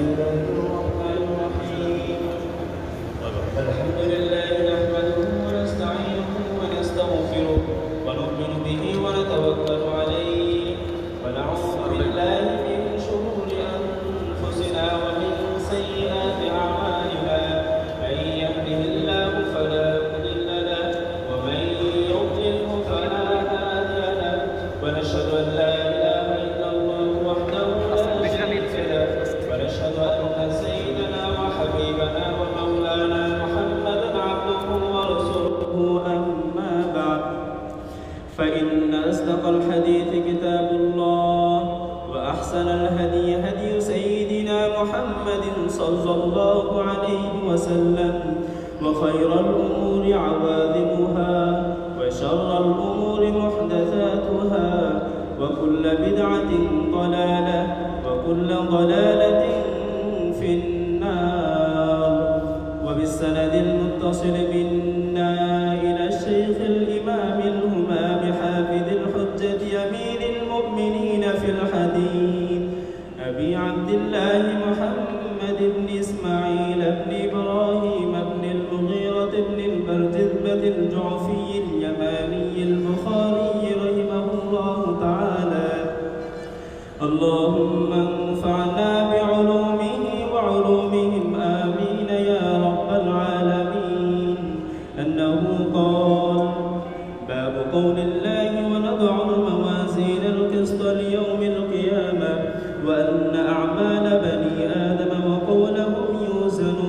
الله الرحمن الرحيم. الحمد لله نحمده ونستعينه ونستغفره ونؤمن به ونتوكل عليه ونعوذ بالله من شرور أنفسنا ومن سيئات أعمالنا. من يهده الله فلا مضل له ومن يضلله فلا هادي له ونشهد أن لا إله إلا الله وحده لا شريك له ونشهد أن سيدنا وحبيبنا ومولانا محمدا عبده ورسوله. أما بعد فإن أصدق الحديث كتاب الله وأحسن الهدي هدي سيدنا محمد صلى الله عليه وسلم وخير الأمور عواذبها وشر الأمور محدثاتها وكل بدعة ضلالة وكل ضلالة في النار. وبالسند المتصل منا إلى الشيخ الإمام الهمام حافظ الحجة أمير المؤمنين في الحديث أبي عبد الله محمد بن إسماعيل بن إبراهيم بن المغيرة بن البرجذبة الجعفي اليماني البخاري رحمه الله تعالى. اللهم انفعنا بعلومه وعلومهم آمين يا رب العالمين. أنه قال: باب قول الله ونضع الموازين القسط ليوم القيامة وأن أعمال بني آدم وقولهم يوزن.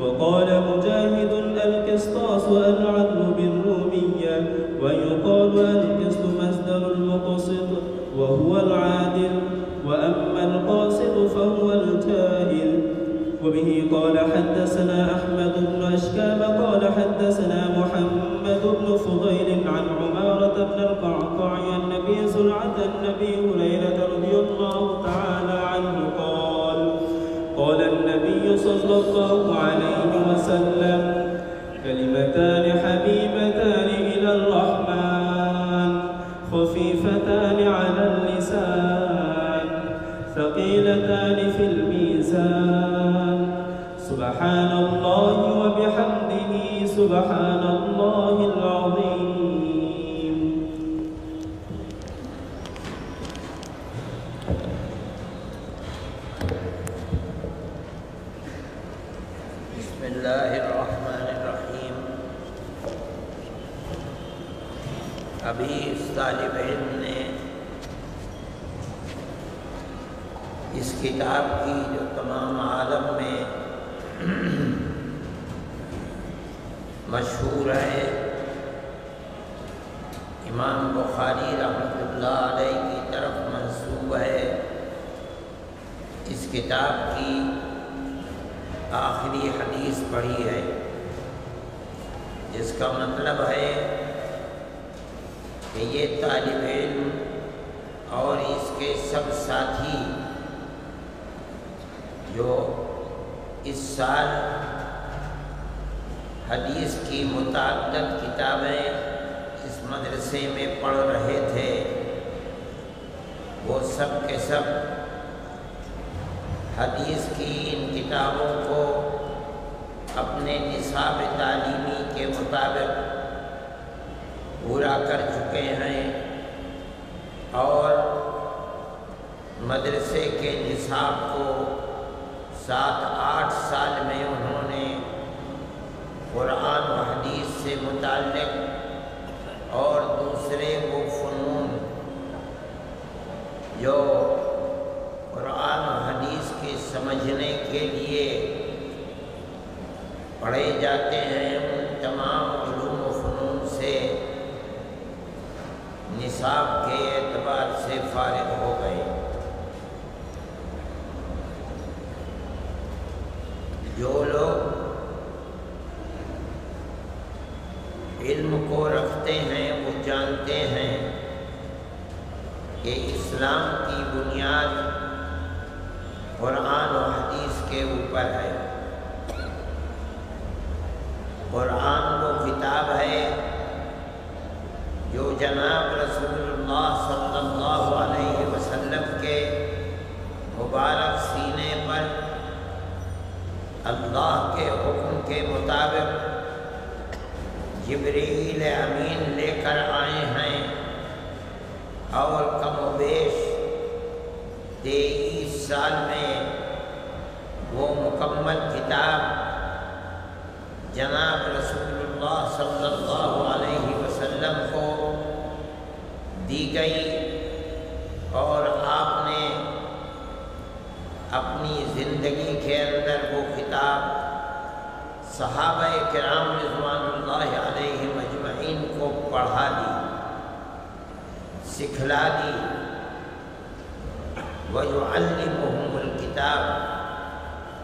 وقال مجاهد: القسطاس العدل بالرومية، ويقال القسط مصدر المقسط وهو العادل، وأما القاسط فهو الجائر. وبه قال حدثنا أحمد بن أشكام قال حدثنا محمد بن فضيل عن عمارة بن القعقاع عن أبي زرعة النبي هريرة رضي الله تعالى عنه قال: قال النبي صلى الله عليه وسلم: كلمتان حبيبتان إلى الرحمن خفيفتان على اللسان ثقيلتان في الميزان سبحان الله وبحمده سبحان الله العظيم. بسم الله الرحمن الرحیم. ابھی اس طالب علم نے اس کتاب کی جو تمام عالم میں مشہور ہے، امام بخاری رحمۃ اللہ علیہ کی طرف منسوب ہے، اس کتاب کی آخری حدیث پڑھی ہے، جس کا مطلب ہے کہ یہ طالب علم اور اس کے سب ساتھی جو اس سال حدیث کی متعدد کتابیں اس مدرسے میں پڑھ رہے تھے، وہ سب کے سب حدیث کی ان کتابوں کو اپنے نصاب تعلیمی کے مطابق پورا کر چکے ہیں، اور مدرسے کے نصاب کو 7-8 سال میں انہوں نے قرآن و حدیث سے متعلق اور دوسرے وہ فنون جو قرآن و حدیث کے سمجھنے کے لیے پڑھے جاتے ہیں، ان تمام علوم و فنون سے نصاب کے اعتبار سے فارغ ہو گئے۔ جو لوگ علم کو رکھتے ہیں وہ جانتے ہیں کہ اسلام کی بنیاد قرآن و حدیث کے اوپر ہے۔ قرآن وہ کتاب ہے جو جناب رسول اللہ صلی اللہ علیہ وسلم کے مبارک سینے پر کے مطابق جبریل امین لے کر آئے ہیں اور کم و بیش 23 سال میں وہ مکمل کتاب جناب رسول اللہ صلی اللہ علیہ وسلم کو دی گئی، اور آپ نے اپنی زندگی کے اندر وہ کتاب صحابہ کرام رضوان اللہ علیہم اجمعین کو پڑھا دی، سکھلا دی۔ وَيُعَلِّمُهُمُ الْكِتَابَ،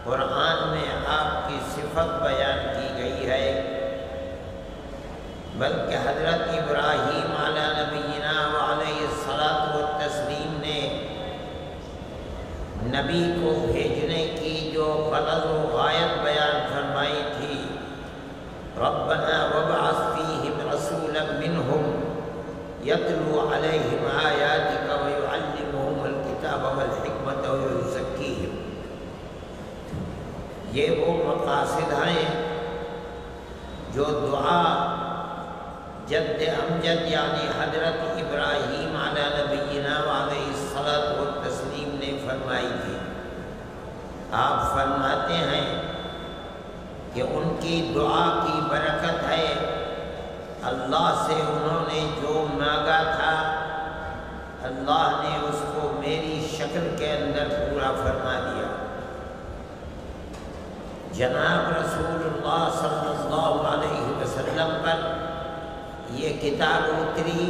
قرآن میں آپ کی صفت بیان کی گئی ہے، بلکہ حضرت ابراہیم علی نبینا وعلیہ الصلاۃ والتسلیم نے نبی کو بھیجنے کی جو غرض و غایت بیان فرمائی تھی، ربنا وابعث فیہم رسولا منہم یتلو علیہم آیاتک ویعلمہم الکتاب والحکمت ویزکیہم، یہ وہ مقاصد ہیں جو دعا جد امجد یعنی حضرت ابراہیم علی نبینا علیہ الصلاۃ والتسلیم نے فرمائی تھی۔ آپ فرماتے ہیں کہ ان کی دعا کی برکت ہے، اللہ سے انہوں نے جو مانگا تھا اللہ نے اس کو میری شکل کے اندر پورا فرما دیا۔ جناب رسول اللہ صلی اللہ علیہ وسلم پر یہ کتاب اتری۔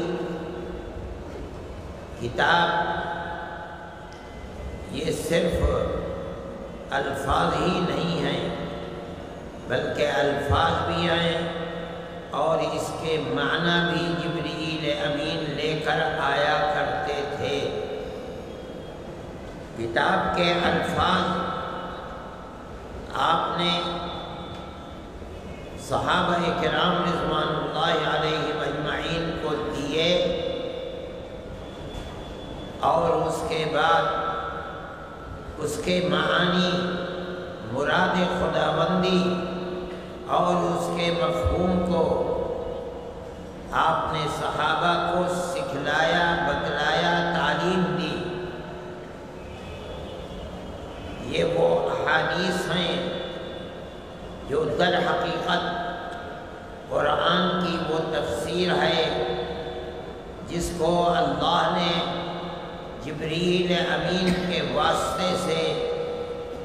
کتاب یہ صرف الفاظ ہی نہیں ہیں، بلکہ الفاظ بھی ہیں اور اس کے معنی بھی جبریل امین لے کر آیا کرتے تھے۔ کتاب کے الفاظ آپ نے صحابہ کرام رضوان اللہ علیہم اجمعین کو دیے، اور اس کے بعد اس کے معانی، مراد خداوندی اور اس کے مفہوم کو آپ نے صحابہ کو سکھلایا، بتلایا، تعلیم دی۔ یہ وہ احادیث ہیں جو در حقیقت قرآن کی وہ تفسیر ہے جس کو اللہ نے جبریل امین کے واسطے سے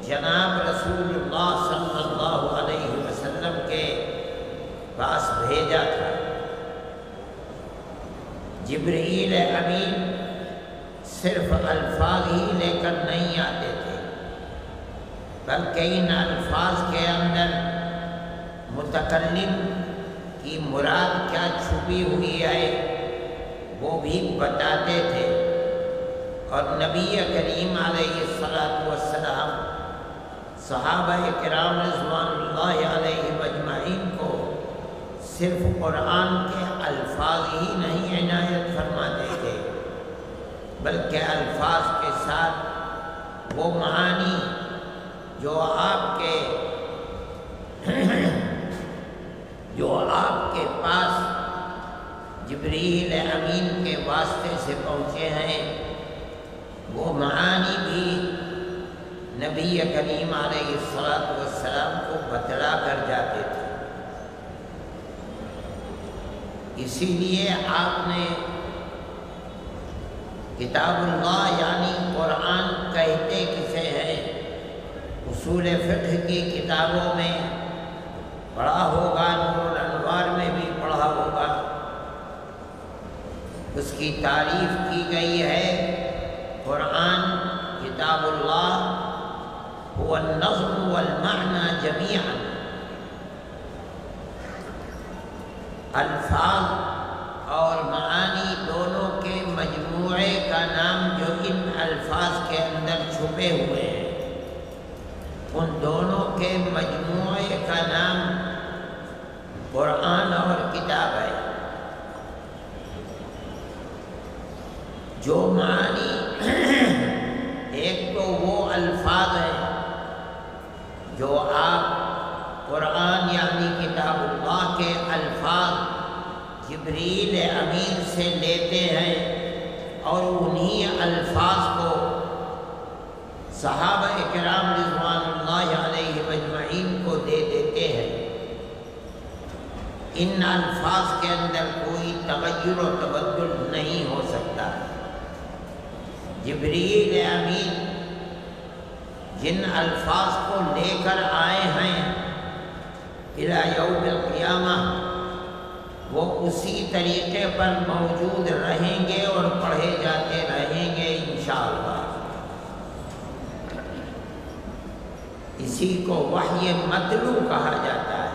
جناب رسول اللہ صلی اللہ علیہ وسلم کے پاس بھیجا تھا۔ جبریل امین صرف الفاظ ہی لے کر نہیں آتے تھے، بلکہ ان الفاظ کے اندر متکلم کی مراد کیا چھپی ہوئی ہے وہ بھی بتاتے تھے، اور نبی کریم علیہ الصلاۃ والسلام صحابہ کرام رضوان اللہ علیہم اجمعین کو صرف قرآن کے الفاظ ہی نہیں عنایت فرماتے تھے، بلکہ الفاظ کے ساتھ وہ معانی جو آپ کے پاس جبریل امین کے واسطے سے پہنچے ہیں، وہ معانی بھی نبی کریم علیہ الصلاۃ والسلام کو بتلا کر جاتے تھے۔ اسی لیے آپ نے کتاب اللہ یعنی قرآن کہتے کسے ہیں، اصول فقہ کی کتابوں میں پڑھا ہوگا، نور الانوار میں بھی پڑھا ہوگا، اس کی تعریف کی گئی ہے قرآن کتاب اللہ هو النظم والمعنى جميعا، الفاظ اور معانی دونوں کے مجموعے کا نام جو ان الفاظ کے اندر چھپے ہوئے ہیں، ان دونوں کے مجموعے کا نام قرآن اور کتاب ہے۔ جو معانی ایک تو وہ الفاظ ہیں جو آپ قرآن جبریل امین سے لیتے ہیں اور انہی الفاظ کو صحابہ کرام رضوان اللہ علیہم اجمعین کو دے دیتے ہیں۔ ان الفاظ کے اندر کوئی تغیر و تبدل نہیں ہو سکتا۔ جبریل امین جن الفاظ کو لے کر آئے ہیں الی یوم القیامہ، وہ اسی طریقے پر موجود رہیں گے اور پڑھے جاتے رہیں گے انشاءاللہ۔ اسی کو وحی متلو کہا جاتا ہے۔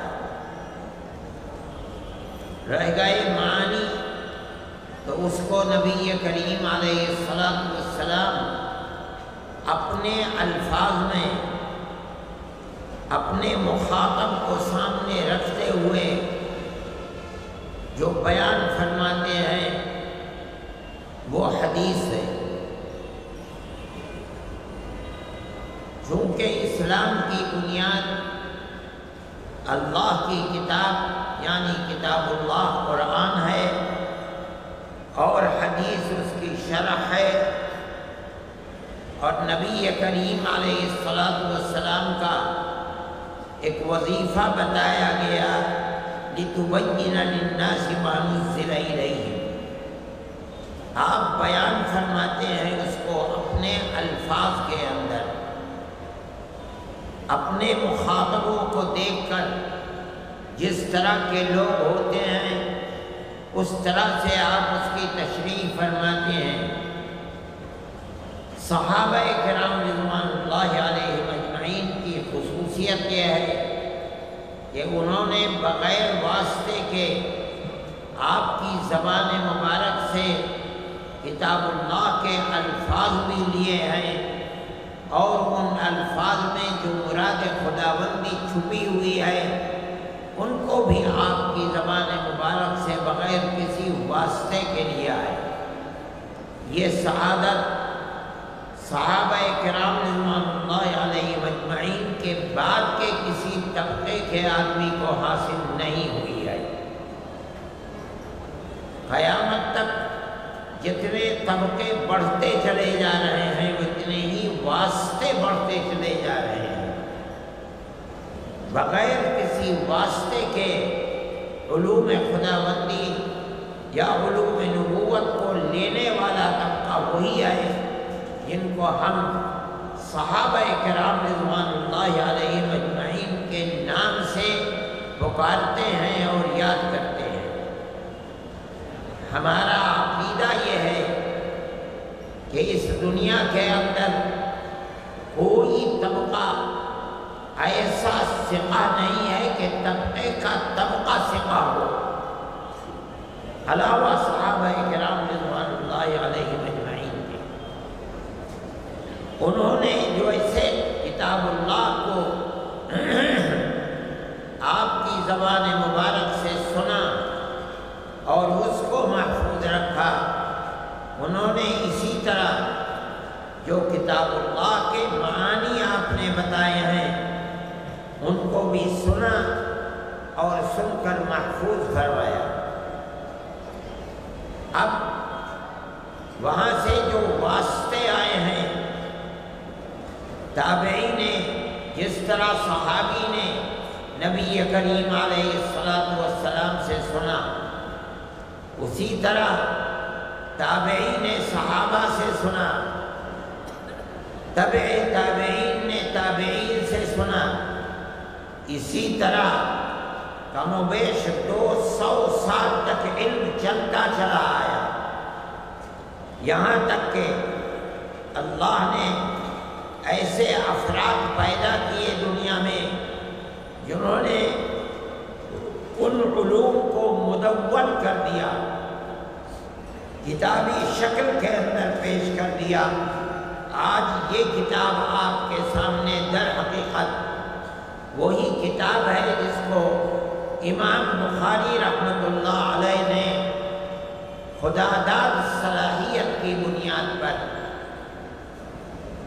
رہ گئے معنی تو اس کو نبی کریم علیہ السلام اپنے الفاظ میں اپنے مخاطب کو سامنے رکھتے ہوئے جو بیان فرماتے ہیں وہ حدیث ہے۔ چونکہ اسلام کی بنیاد اللہ کی کتاب یعنی کتاب اللہ قرآن ہے اور حدیث اس کی شرح ہے، اور نبی کریم علیہ السلام کا ایک وظیفہ بتایا گیا لِتُبَيِّنَ لِلنَّاسِ مَا نُزِّلَ إِلَيْهِمْ۔ آپ بیان فرماتے ہیں اس کو اپنے الفاظ کے اندر، اپنے مخاطبوں کو دیکھ کر جس طرح کے لوگ ہوتے ہیں اس طرح سے آپ اس کی تشریح فرماتے ہیں۔ صحابہ کرام رضوان اللہ علیہم اجمعین کی خصوصیت یہ ہے کہ انہوں نے بغیر واسطے کے آپ کی زبان مبارک سے کتاب اللہ کے الفاظ بھی لیے ہیں، اور ان الفاظ میں جو مراد خداوندی چھپی ہوئی ہے ان کو بھی آپ کی زبان مبارک سے بغیر کسی واسطے کے لیا ہے۔ یہ سعادت صحابہ کرام رضوان اللہ علیہم اجمعین کے بعد کے کسی طبقے کے آدمی کو حاصل نہیں ہوئی ہے۔ قیامت تک جتنے طبقے بڑھتے چلے جا رہے ہیں اتنے ہی واسطے بڑھتے چلے جا رہے ہیں۔ بغیر کسی واسطے کے علوم خداوندی یا علوم نبوت کو لینے والا طبقہ وہی ہے جن کو ہم صحابہ کرام رضوان اللہ علیہم اجمعین کے نام سے پکارتے ہیں اور یاد کرتے ہیں۔ ہمارا عقیدہ یہ ہے کہ اس دنیا کے اندر کوئی طبقہ ایسا ثقہ نہیں ہے کہ طبقے کا طبقہ ثقہ ہو علاوہ صحابہ کرام رضوان اللہ علیہم اجمعین کے۔ انہوں نے جو ایسے کتاب اللہ کو آپ کی زبان مبارک سے سنا اور اس کو محفوظ رکھا، انہوں نے اسی طرح جو کتاب اللہ کے معانی آپ نے بتائے ہیں ان کو بھی سنا اور سن کر محفوظ کروایا۔ اب وہاں سے جو واسطے آئے ہیں، تابعی نے جس طرح صحابی نے نبی کریم علیہ السلام سے سنا، اسی طرح تابعی نے صحابہ سے سنا، تابعین نے تابعین سے سنا، اسی طرح کم و بیش 200 سال تک علم چلتا چلا آیا، یہاں تک کہ اللہ نے ایسے افراد پیدا کیے دنیا میں جنہوں نے ان علوم کو مدون کر دیا، کتابی شکل کے اندر پیش کر دیا۔ آج یہ کتاب آپ کے سامنے در حقیقت وہی کتاب ہے جس کو امام بخاری رحمۃ اللہ علیہ نے خداداد صلاحیت کی بنیاد پر،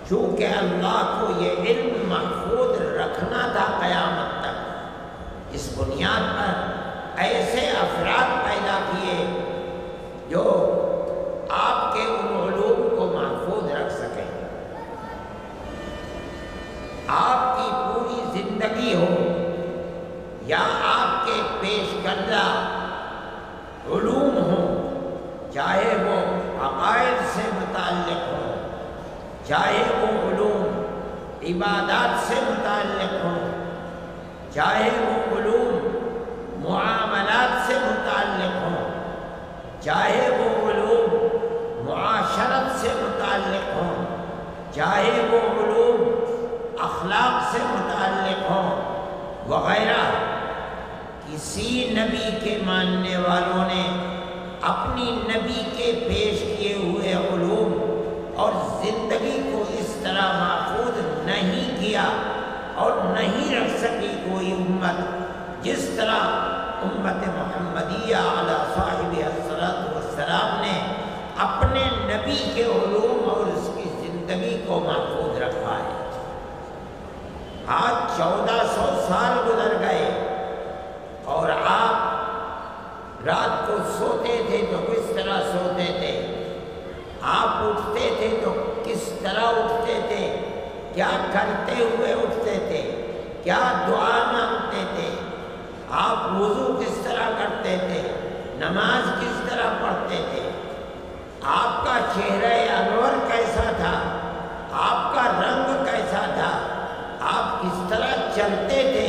چونکہ اللہ کو یہ علم محفوظ رکھنا تھا قیامت تک، اس بنیاد پر ایسے افراد پیدا کیے جو آپ کے ان علوم کو محفوظ رکھ سکیں۔ آپ کی پوری زندگی ہو یا آپ کے پیش کردہ علوم ہوں، چاہے وہ عقائد سے متعلق ہوں، چاہے وہ علوم عبادات سے متعلق ہوں، چاہے وہ علوم معاملات سے متعلق ہوں، چاہے وہ علوم معاشرت سے متعلق ہوں، چاہے وہ علوم اخلاق سے متعلق ہوں وغیرہ، کسی نبی کے ماننے والوں نے اپنی نبی کے پیش کیے ہوئے علوم اور زندگی کو اس طرح محفوظ نہیں کیا اور نہیں رکھ سکی کوئی امت جس طرح امت محمدیہ علی صاحبہ الصلاۃ والسلام نے اپنے نبی کے علوم اور اس کی زندگی کو محفوظ رکھا ہے۔ آج 1400 سال گزر گئے اور آپ رات کو سوتے تھے تو کس طرح سوتے تھے، آپ اٹھتے تھے تو کس طرح اٹھتے تھے، کیا کرتے ہوئے اٹھتے تھے، کیا دعا مانگتے تھے، آپ وضو کس طرح کرتے تھے، نماز کس طرح پڑھتے تھے، آپ کا چہرہ انور کیسا تھا، آپ کا رنگ کیسا تھا، آپ کس طرح چلتے تھے،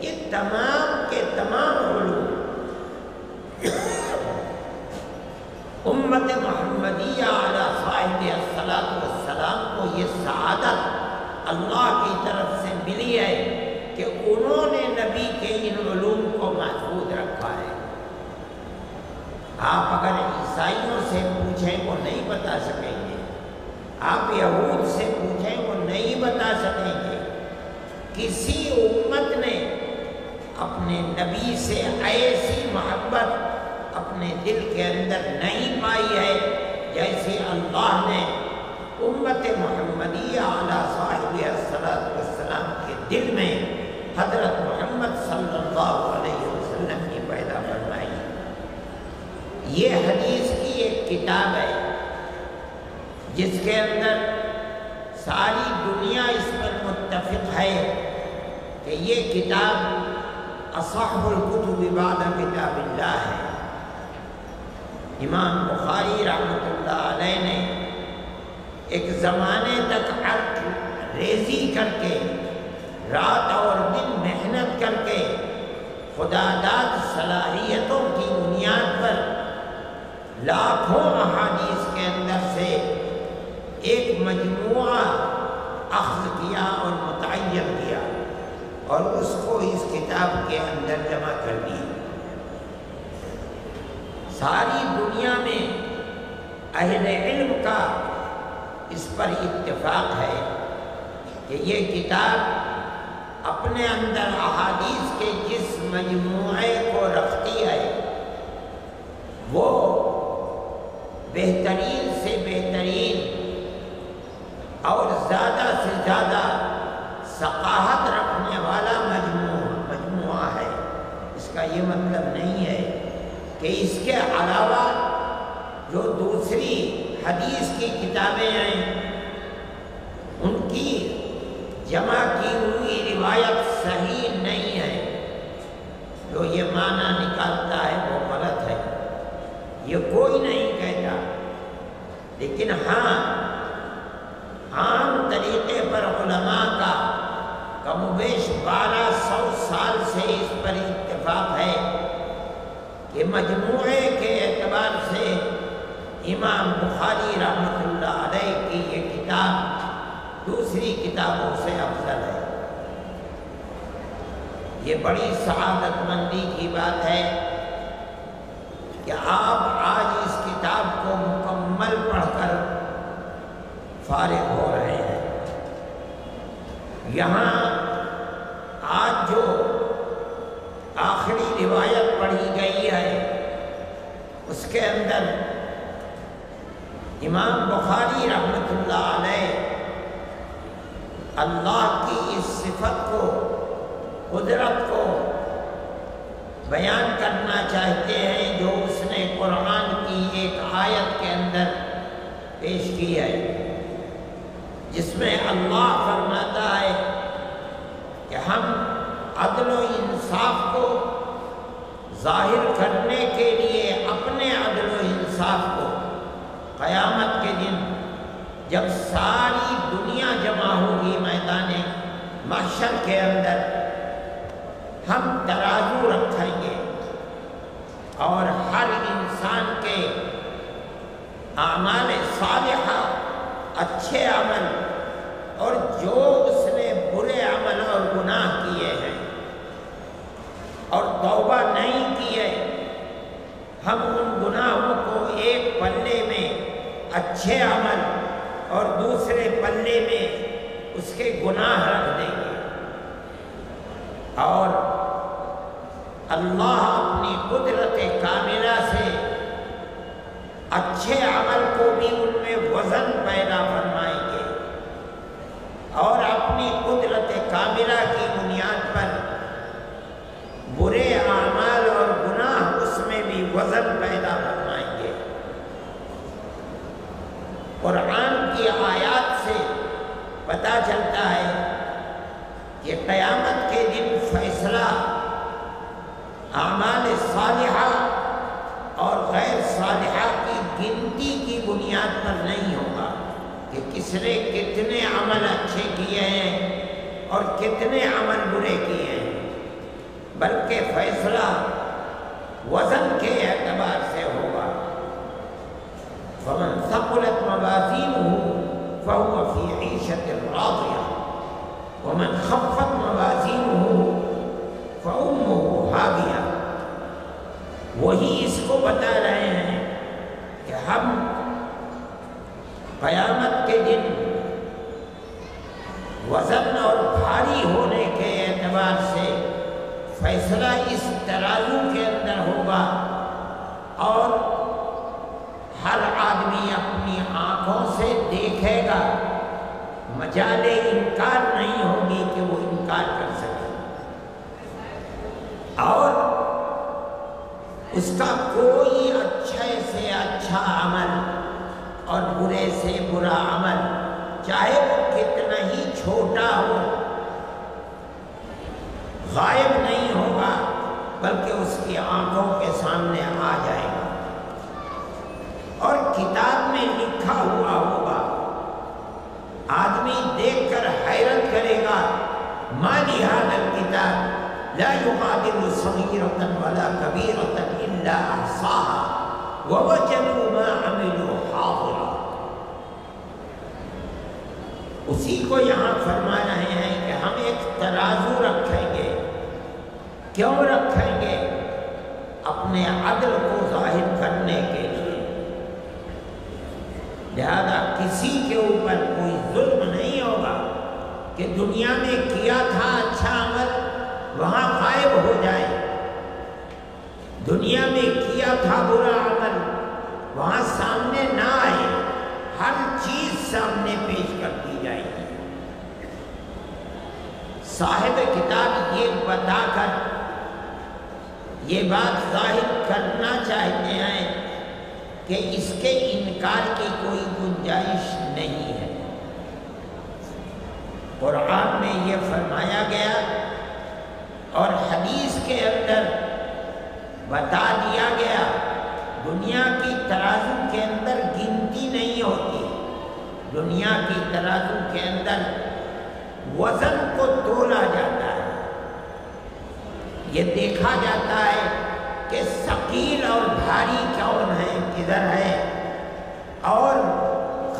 یہ تمام کے تمام علوم امت محمدیہ علی صاحب الصلاۃ والسلام کو یہ سعادت اللہ کی طرف سے ملی ہے کہ انہوں نے نبی کے ان علوم کو محفوظ رکھا ہے۔ آپ اگر عیسائیوں سے پوچھیں وہ نہیں بتا سکیں گے، آپ یہود سے پوچھیں وہ نہیں بتا سکیں گے۔ کسی امت نے اپنے نبی سے ایسی محبت اپنے دل کے اندر نہیں پائی ہے جیسے اللہ نے امت محمدیہ علی صاحبہ الصلاۃ والسلام کے دل میں حضرت محمد صلی اللہ علیہ وسلم کی پیدا فرمائی۔ یہ حدیث کی ایک کتاب ہے جس کے اندر ساری دنیا اس پر متفق ہے کہ یہ کتاب اصح الکتب بعد کتاب اللہ ہے۔ امام بخاری رحمۃ اللہ علیہ نے ایک زمانے تک عرق ریزی کر کے، رات اور دن محنت کر کے، خدا داد صلاحیتوں کی بنیاد پر لاکھوں احادیث کے اندر سے ایک مجموعہ اخذ کیا اور متعین کیا اور اس کو اس کتاب کے اندر جمع کر دیا۔ ساری دنیا میں اہل علم کا اس پر اتفاق ہے کہ یہ کتاب اپنے اندر احادیث کے جس مجموعے کو رکھتی ہے وہ بہترین سے بہترین اور زیادہ سے زیادہ ثقافت رکھنے والا مجموعہ ہے۔ اس کا یہ مطلب نہیں ہے کہ اس کے علاوہ جو دوسری حدیث کی کتابیں ہیں ان کی جمع کی ہوئی روایت صحیح نہیں ہے، جو یہ معنی نکالتا ہے وہ غلط ہے، یہ کوئی نہیں کہتا، لیکن ہاں عام طریقے پر علماء کا کم و بیش 1200 سال سے اس پر اتفاق ہے کہ مجموعے کے اعتبار سے امام بخاری رحمۃ اللہ علیہ کی یہ کتاب دوسری کتابوں سے افضل ہے۔ یہ بڑی سعادت مندی کی بات ہے کہ آپ آج اس کتاب کو مکمل پڑھ کر فارغ ہو رہے ہیں۔ یہاں آج جو آخری روایت پڑھی گئی ہے اس کے اندر امام بخاری رحمۃ اللہ علیہ اللہ کی اس صفت کو، قدرت کو بیان کرنا چاہتے ہیں جو اس نے قرآن کی ایک آیت کے اندر پیش کی ہے، جس میں اللہ فرماتا ہے کہ ہم عدل و انصاف کو ظاہر کرنے کے لیے اپنے عدل و انصاف کو قیامت کے دن جب ساری دنیا جمع ہوگی میدان محشر کے اندر، ہم ترازو رکھیں گے اور ہر انسان کے اعمال صالحہ، اچھے عمل اور جو اس نے برے عمل اور گناہ کیے ہیں اور توبہ نہیں کیے، ہم ان گناہوں کو ایک پلے میں اچھے عمل اور دوسرے پلے میں اس کے گناہ رکھ دیں گے، اور اللہ اپنی قدرت کاملہ سے اچھے عمل کو بھی ان میں وزن پیدا فرمائیں گے، اور اپنی قدرت کاملہ کی بنیاد پر برے اعمال اور گناہ اس میں بھی وزن پیدا فرمائیں گے۔ قرآن کی آیات سے پتہ چلتا ہے کہ قیامت کے دن فیصلہ اعمال صالحہ اور غیر صالحہ کی گنتی کی بنیاد پر نہیں ہوگا کہ کس نے کتنے عمل اچھے کیے ہیں اور کتنے عمل برے کیے ہیں، بلکہ فیصلہ وزن کے اعتبار سے ہوگا۔ فمن ثقلت موازینہ فهو فی عیشۃ راضیہ ومن خفت موازینہ فأمہ ہاویہ۔ وہی اس کو بتا رہے ہیں کہ ہم قیامت کے دن وزن اور بھاری ہونے کے اعتبار سے فیصلہ اس ترازو کے اندر ہوگا، اور ہر آدمی اپنی آنکھوں سے دیکھے گا، مجال انکار نہیں ہوگی کہ وہ انکار کر سکے، اور اس کا کوئی اچھے سے اچھا عمل اور برے سے برا عمل، چاہے وہ کتنا ہی چھوٹا ہو، غائب نہیں ہوگا، بلکہ اس کی آنکھوں کے سامنے آ جائے گا اور کتاب میں لکھا ہوا ہوگا۔ آدمی دیکھ کر حیرت کرے گا، ما لهذا الكتاب لا يغادر صغيرة ولا كبيرة إلا أحصاها ووجدوا ما عملوا حاضرا۔ اسی کو یہاں فرما رہے ہیں کہ ہم ایک ترازو رکھیں گے۔ کیوں رکھیں گے؟ اپنے عدل کو ظاہر کرنے کے لیے، لہذا کسی کے اوپر کوئی ظلم نہیں ہوگا کہ دنیا میں کیا تھا اچھا عمل وہاں غائب ہو جائے، دنیا میں کیا تھا برا عمل وہاں سامنے نہ آئے، ہر چیز سامنے پیش کر دی جائے گی۔ صاحب کتاب یہ بتا کر یہ بات ظاہر کرنا چاہتے ہیں کہ اس کے انکار کی کوئی گنجائش نہیں ہے۔ قرآن میں یہ فرمایا گیا اور حدیث کے اندر بتا دیا گیا، دنیا کی ترازو کے اندر گنتی نہیں ہوتی، دنیا کی ترازو کے اندر وزن کو تولا جاتا ہے، یہ دیکھا جاتا ہے کہ ثقیل اور بھاری کون ہے، کدھر ہے، اور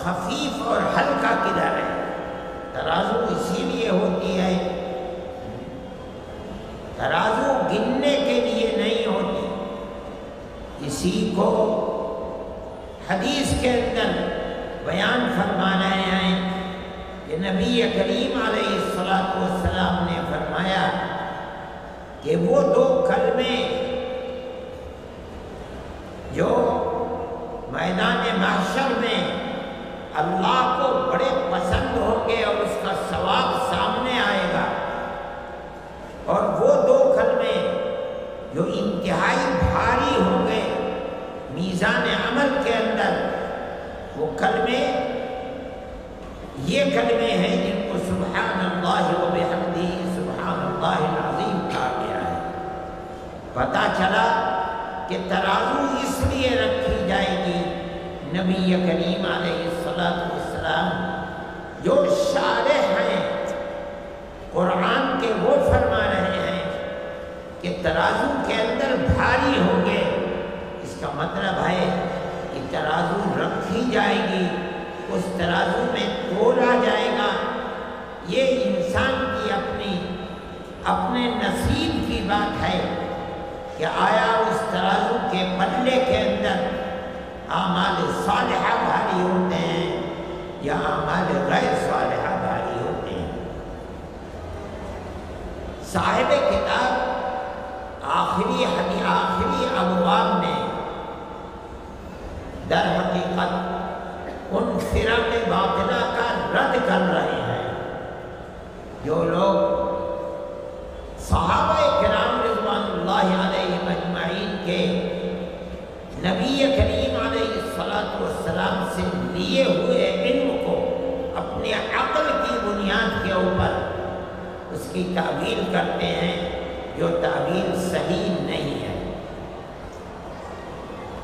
خفیف اور ہلکا کدھر ہے۔ ترازو اسی لیے ہوتی ہے، ترازو گننے کے لیے نہیں ہوتی۔ اسی کو حدیث کے اندر بیان فرما رہے ہیں کہ نبی کریم علیہ السلام نے فرمایا کہ وہ دو کلمے جو میدان محشر میں اللہ کو بڑے پسند ہوں گے اور اس کا ثواب سامنے آئے گا، اور وہ دو کلمے جو یہ کلمے ہیں جن کو سبحان اللہ و بحمدہ سبحان اللہ العظیم کہا گیا ہے۔ پتہ چلا کہ ترازو اس لیے رکھی جائے گی، نبی کریم علیہ السلام جو شارح ہیں قرآن کے وہ فرما رہے ہیں کہ ترازو کے اندر بھاری ہوں گے، اس کا مطلب ہے کہ ترازو رکھی جائے گی، اس ترازو میں تولا جائے گا۔ یہ انسان کی اپنے نصیب کی بات ہے کہ آیا اس ترازو کے پلے کے اندر اعمال صالحہ بھاری ہوتے ہیں یا اعمال غیر صالحہ بھاری ہوتے ہیں۔ صاحب کتاب آخری ابواب میں در حقیقت ان فرق باطلہ کا رد کر رہے ہیں جو لوگ صحابہ کرام رضوان اللہ علیہم اجمعین کے نبی کریم علیہ السلام سے لیے ہوئے علم کو اپنے عقل کی بنیاد کے اوپر اس کی تعبیر کرتے ہیں، جو تعبیر صحیح نہیں ہے۔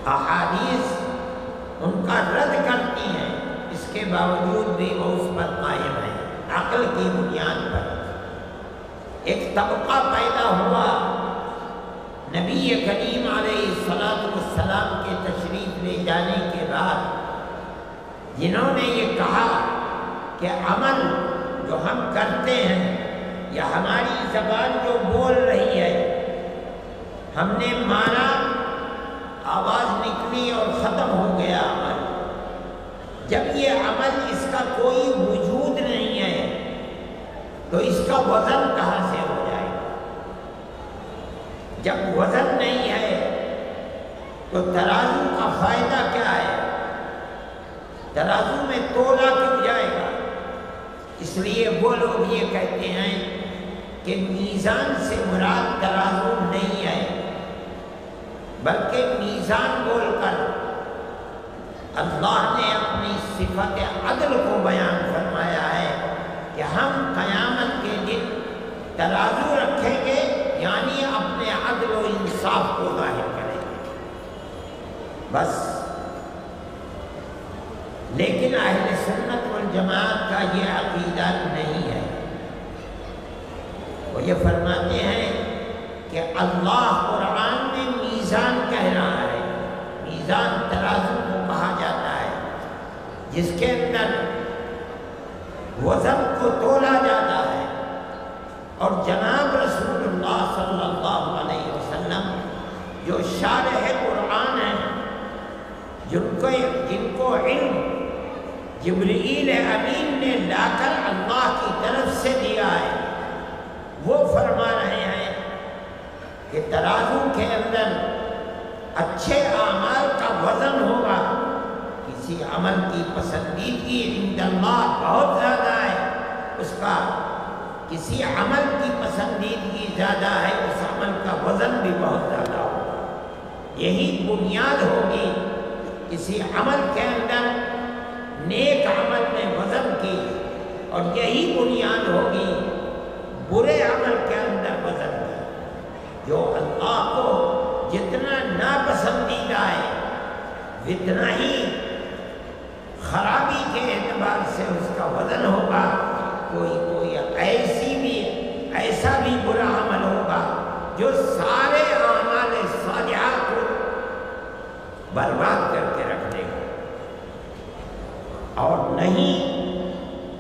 احادیث ان کا رد کرتی ہیں، اس کے باوجود بھی وہ اس پر قائم ہے عقل کی بنیاد پر۔ ایک طبقہ پیدا ہوا نبی کریم علیہ السلام کے تشریف لے جانے کے بعد، جنہوں نے یہ کہا کہ عمل جو ہم کرتے ہیں یا ہماری زبان جو بول رہی ہے، ہم نے مانا، آواز نکلی اور ختم ہو گیا عمل۔ جب یہ عمل اس کا کوئی وجود نہیں ہے تو اس کا وزن کہاں سے ہو جائے گا؟ جب وزن نہیں ہے تو ترازو کا فائدہ کیا ہے؟ ترازو میں تولا کیوں جائے گا؟ اس لیے وہ لوگ یہ کہتے ہیں کہ میزان سے مراد ترازو نہیں ہے، بلکہ میزان بول کر اللہ نے اپنی صفت عدل کو بیان فرمایا ہے کہ ہم قیامت کے دن ترازو رکھیں گے، یعنی اپنے عدل و انصاف کو ظاہر کریں گے، بس۔ لیکن اہل سنت والجماعت کا یہ عقیدہ نہیں ہے۔ وہ یہ فرماتے ہیں کہ اللہ قرآن میں میزان کہہ رہا ہے، میزان ترازو کو کہا جاتا ہے جس کے اندر وزن کو تولا جاتا ہے، اور جناب رسول اللہ صلی اللہ علیہ وسلم جو شارح قرآن ہیں، جن کو علم جبرائیل امین نے لا کر اللہ کی طرف سے دیا ہے، وہ فرما رہے ہیں کہ ترازو کے اندر اچھے اعمال کا وزن ہوگا، کسی عمل کی پسندیدگی عند اللہ بہت زیادہ ہے، اس کا کسی عمل کی پسندیدگی زیادہ ہے، اس عمل کا وزن بھی بہت زیادہ ہوگا۔ یہی بنیاد ہوگی کسی عمل کے اندر، نیک عمل میں وزن کی، اور یہی بنیاد ہوگی برے عمل کے اندر وزن کی۔ جو اللہ کو جتنا ناپسندیدہ ہے، اتنا ہی خرابی کے اعتبار سے اس کا وزن ہوگا۔ کوئی ایسا بھی برا عمل ہوگا جو سارے اعمال صالحہ کو برباد کر کے رکھ دے گا، اور نہیں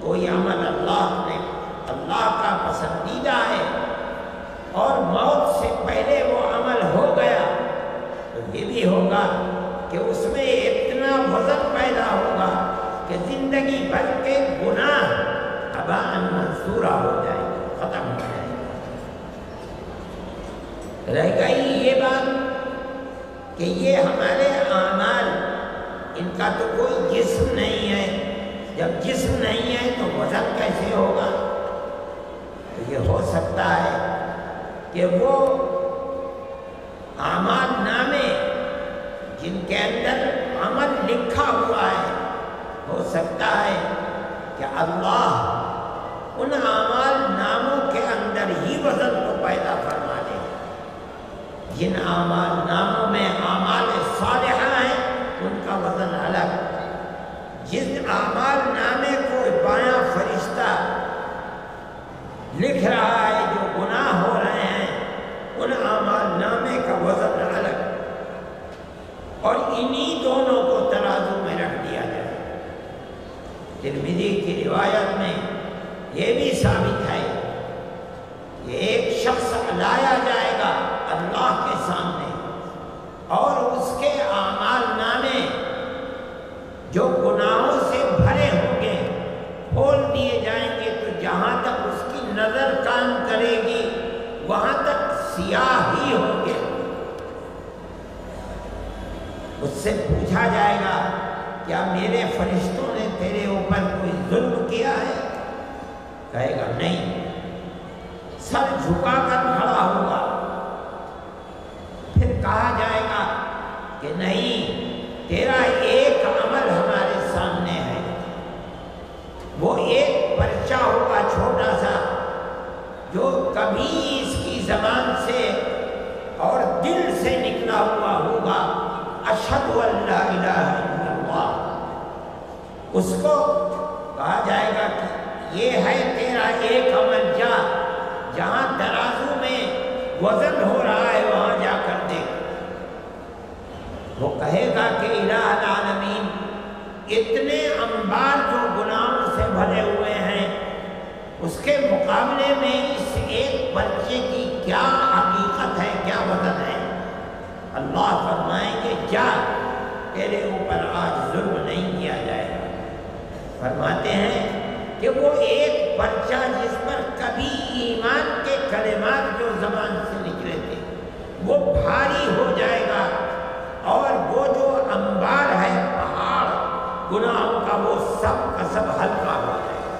کوئی عمل اللہ کا پسندیدہ ہے اور موت سے پہلے وہ عمل ہو گیا، تو یہ بھی ہوگا کہ اس میں اتنا وزن پیدا ہوگا کہ زندگی بھر کے گناہ اباء منصورہ ہو جائے گا، ختم ہو جائے گا۔ رہ گئی یہ بات کہ یہ ہمارے اعمال، ان کا تو کوئی جسم نہیں ہے، جب جسم نہیں ہے تو وزن کیسے ہوگا؟ تو یہ ہو سکتا ہے کہ وہ اعمال نامے جن کے اندر عمل لکھا ہوا ہے، ہو سکتا ہے کہ اللہ ان اعمال ناموں کے اندر ہی وزن کو پیدا فرما دے جن اعمال ناموں میں اعمال صالحہ ہیں ان کا وزن الگ، جن اعمال نامے کو بایاں فرشتہ لکھ رہا ہے جو گناہ ہو رہے ہیں ان اعمال نامے کا وزن الگ، اور انہی دونوں کو ترازو میں رکھ دیا جائے۔ ترمذی کی روایت میں یہ بھی ثابت ہے کہ ایک شخص لایا جائے گا اللہ کے سامنے اور اس کے اعمال نامے جو گناہوں سے بھرے ہوں گے کھول دیے جائیں گے تو جہاں تک اس کی نظر کام کرے گی وہاں تک سیاہ ہی ہوں گے۔ اس سے پوچھا جائے گا کیا میرے فرشتوں نے تیرے اوپر کوئی ظلم کیا ہے؟ کہے گا نہیں، سر جھکا کر کھڑا ہوگا۔ پھر کہا جائے گا کہ نہیں، تیرا ایک عمل ہمارے سامنے ہے، وہ ایک پرچہ ہوگا چھوٹا سا جو کبھی اس کی زبان سے اور دل سے نکلا ہوا ہوگا، اشہد ان لا الہ الا اللہ۔ اس کو کہا جائے گا کہ یہ ہے تیرا ایک عمل، جہاں ترازو میں وزن ہو رہا ہے وہاں جا کر دیکھ۔ وہ کہے گا کہ الہ العالمین، اتنے انبار جو گناہوں سے بھرے ہوئے ہیں اس کے مقابلے میں اس ایک پرچے کی کیا حقیقت ہے، کیا وزن ہے؟ اللہ فرمائیں گے جا، تیرے اوپر آج ظلم نہیں کیا جائے گا۔ فرماتے ہیں کہ وہ ایک پرچہ جس پر کبھی ایمان کے کلمات جو زبان سے نکلے تھے وہ بھاری ہو جائے گا، اور وہ جو انبار ہے پہاڑ گناہوں کا وہ سب کا سب ہلکا ہو جائے گا۔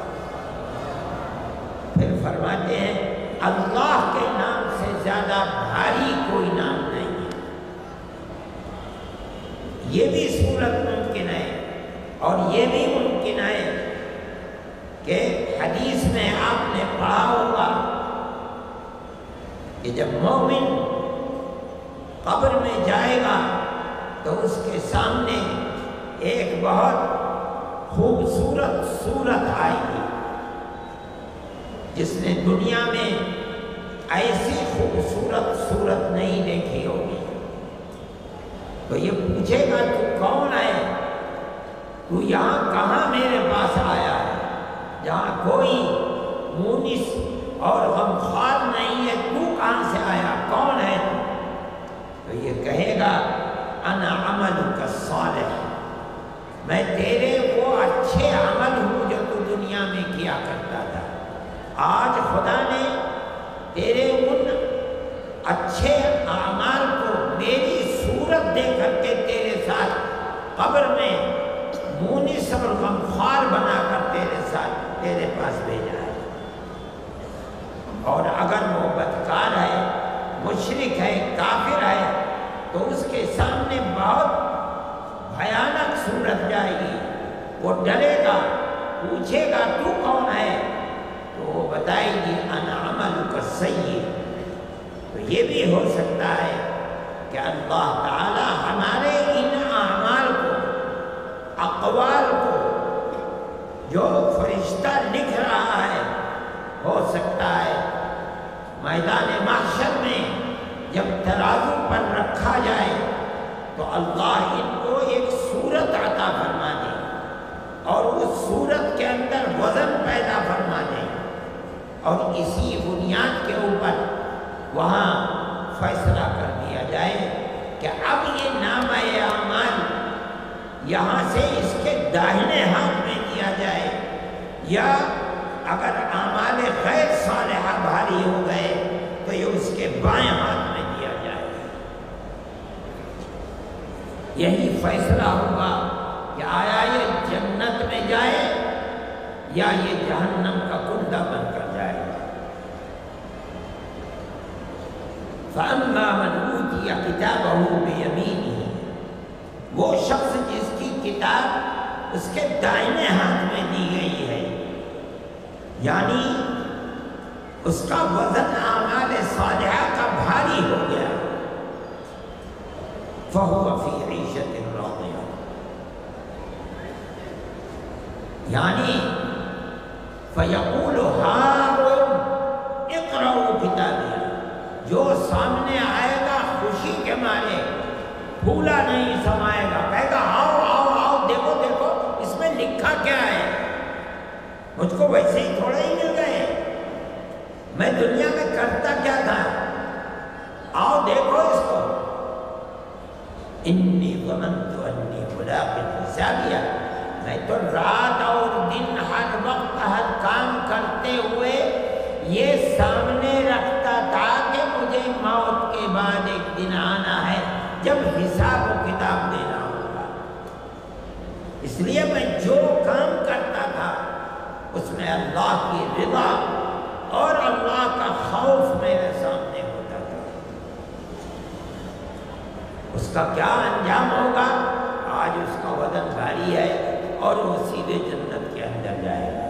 پھر فرماتے ہیں اللہ کے نام سے زیادہ بھاری کوئی نام نہیں ہے۔ یہ بھی صورت ممکن ہے، اور یہ بھی ممکن ہے کہ حدیث میں آپ نے پڑھا ہوگا کہ جب مومن قبر میں جائے گا تو اس کے سامنے ایک بہت خوبصورت صورت آئے گی جس نے دنیا میں ایسی خوبصورت صورت نہیں دیکھی ہوگی۔ تو یہ پوچھے گا تو کون ہے؟ تو یہاں کہاں میرے پاس آیا ہے جہاں کوئی مونس اور غمخوار نہیں ہے؟ تو کہاں سے آیا؟ کون ہے تو یہ کہے گا انا عملک الصالح، میں تیرے وہ اچھے عمل ہوں جو تو دنیا میں کیا کرتا تھا۔ آج خدا نے تیرے ان اچھے اعمال کو میری صورت دے کر کے تیرے ساتھ قبر میں مونس اور غمخوار بنا کر تیرے ساتھ تیرے پاس بھیجا ہے۔ اور اگر وہ بدکار ہے، مشرک ہے، کافر ہے تو اس کے سامنے بہت بھیانک صورت جائے گی۔ وہ ڈرے گا، پوچھے گا تو کون ہے؟ تو وہ بتائے گی انا عملک السیئ۔ تو یہ بھی ہو سکتا ہے کہ اللہ تعالی ہمارے ان اعمال کو، اقوال کو جو فرشتہ لکھ رہا ہے، ہو سکتا ہے میدان محشر میں جب ترازو پر رکھا جائے تو اللہ ان کو ایک صورت عطا فرما دے اور اس صورت کے اندر وزن پیدا فرما دے، اور اسی بنیاد کے اوپر وہاں فیصلہ کر دیا جائے کہ اب یہ نامہ اعمال یہاں سے اس کے داہنے ہاتھ میں دیا جائے، یا اگر اعمال غیر صالحہ بھاری ہو گئے تو یہ اس کے بائیں ہاتھ میں دیا جائے۔ یہی فیصلہ ہوگا کہ آیا یہ جنت میں جائے یا یہ جہنم کا کنڈا بن کر جائے گا۔ فَأَمَّا مَنْ أُوتِيَ كِتَابَهُ بِيَمِينِهِ، وہ شخص جس کی کتاب اس کے دائیں ہاتھ میں دی گئی ہے، یعنی اس کا وزن اعمال صالحہ کا بھاری ہو گیا. فَهُوَ فِي عِيشَةٍ رَاضِيَةٍ، یعنی فَيَقُولُ هَاؤُمْ اقْرَءُوا کتابیہ، جو سامنے آئے گا خوشی کے مارے پھولا نہیں سمائے گا، کہے گا آؤ آؤ آؤ، دیکھو دیکھو اس میں لکھا کیا ہے. مجھ کو ویسے ہی تھوڑے ہی مل گئے، میں دنیا میں کرتا کیا تھا، آؤ دیکھو اس کو. انی ظننت انی ملاق حسابیہ، میں تو رات اور دن ہر وقت ہر کام کرتے ہوئے یہ سامنے رکھتا تھا کہ مجھے موت کے بعد ایک دن آنا ہے جب حساب و کتاب دینا ہوگا. اس لیے میں جو کام کرتا تھا اس میں اللہ کی رضا اور اللہ کا خوف میرے سامنے ہوتا تھا. اس کا کیا انجام ہوگا؟ آج اس کا وزن بھاری ہے اور وہ سیدھے جنت کے اندر جائے گا.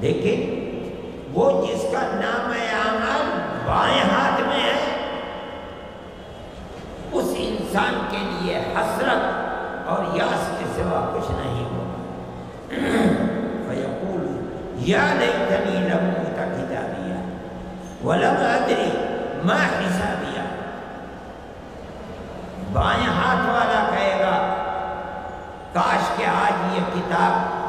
لیکن وہ جس کا نام اعمال بائیں ہاتھ میں ہے، اس انسان کے لیے حسرت اور یاس کے سوا کچھ نہیں ہوگا. فیقول یا لیتنی لم اوت کتابیہ ولم ادری ما حسابیہ. بائیں ہاتھ والا کہے گا کاش کہ آج یہ کتاب